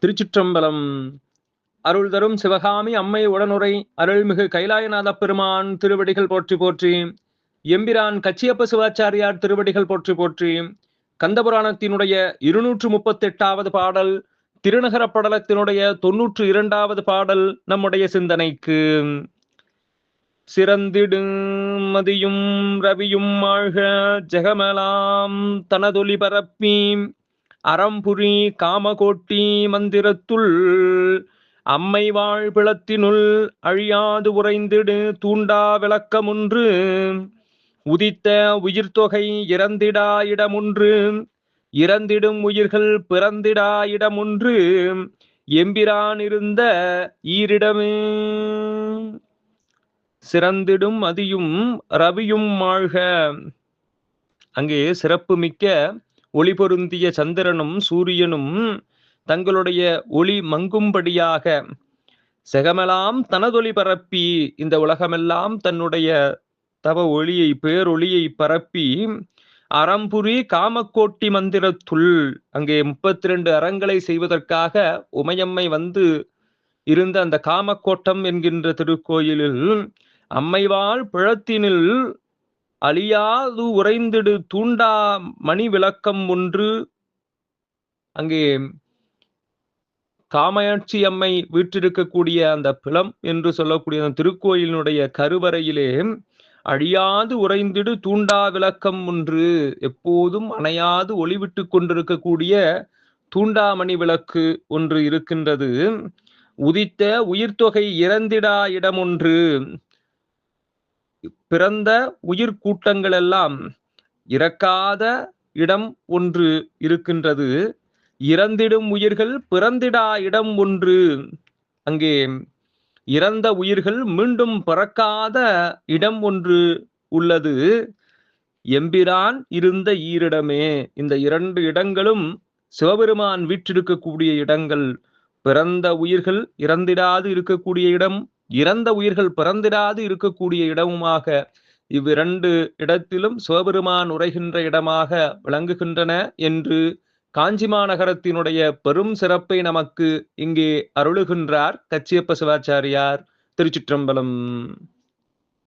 திருச்சிற்றம்பலம். அருள் தரும் சிவகாமி அம்மை உடனுரை அருள்மிகு கைலாயநாதப் பெருமான் திருவடிகள் போற்றி போற்றி. எம்பிரான் கச்சியப்ப சிவாச்சாரியார் திருவடிகள் போற்றி போற்றி. கந்தபுராணத்தினுடைய 238வது பாடல், திருநகர படலத்தினுடைய 92வது பாடல் நம்முடைய சிந்தனைக்கு. சிறந்திடும் மதியும் ரவியும் ஆழ்க ஜெகமெலாம் தனதொலி பரப்பி அறம்புரி காமகோட்டி மந்திரத்துள் அம்மை வாழ் பிளத்தினுள் அழியாது உறைந்திடு தூண்டா விளக்கமுன்று உதித்த உயிர்த்தொகை இறந்திடா இடமுன்று இறந்திடும் உயிர்கள் பிறந்திடா இடமுன்று எம்பிரான் இருந்த ஈரிடமே. சிறந்திடும் அதியும் ரவியும் ஆழ்க. அங்கே சிறப்பு மிக்க ஒளி பொருந்திய சந்திரனும் சூரியனும் தங்களுடைய ஒளி மங்கும்படியாக செகமெல்லாம் தனதொளி பரப்பி, இந்த உலகமெல்லாம் தன்னுடைய தவ ஒளியை பேரொளியை பரப்பி அறம்புரி காமக்கோட்டி மந்திரத்துள், அங்கே 32 அறங்களை செய்வதற்காக உமையம்மை வந்து இருந்த அந்த காமக்கோட்டம் என்கின்ற திருக்கோயிலில் அம்மைவாள் பிழத்தினில் அழியாது உறைந்திடு தூண்டா மணி விளக்கம் ஒன்று, அங்கே காமாட்சி அம்மை வீற்றிருக்கக்கூடிய அந்த பிளம் என்று சொல்லக்கூடிய அந்த திருக்கோயிலினுடைய கருவறையிலே அழியாது உறைந்திடு தூண்டா விளக்கம் ஒன்று, எப்போதும் அணையாது ஒளிவிட்டு கொண்டிருக்கக்கூடிய தூண்டாமணி விளக்கு ஒன்று இருக்கின்றது. உதித்த உயிர்த்தொகை இறந்திடா இடம் ஒன்று, பிறந்த உயிர் கூட்டங்கள் எல்லாம் இறக்காத இடம் ஒன்று இருக்கின்றது. இறந்திடும் உயிர்கள் பிறந்திடா இடம் ஒன்று, அங்கே இறந்த உயிர்கள் மீண்டும் பிறக்காத இடம் ஒன்று உள்ளது. எம்பிரான் இருந்த ஈரிடமே. இந்த 2 இடங்களும் சிவபெருமான் வீற்றிருக்கக்கூடிய இடங்கள். பிறந்த உயிர்கள் இறந்திடாது இருக்கக்கூடிய இடம், இறந்த உயிர்கள் பிறந்திடாது இருக்கக்கூடிய இடமுமாக இவ்விரண்டு இடத்திலும் சிவபெருமான் உரைகின்ற இடமாக விளங்குகின்றன என்று காஞ்சி மாநகரத்தினுடைய பெரும் சிறப்பை நமக்கு இங்கே அருளுகின்றார் கச்சியப்ப சிவாச்சாரியார். திருச்சிற்றம்பலம்.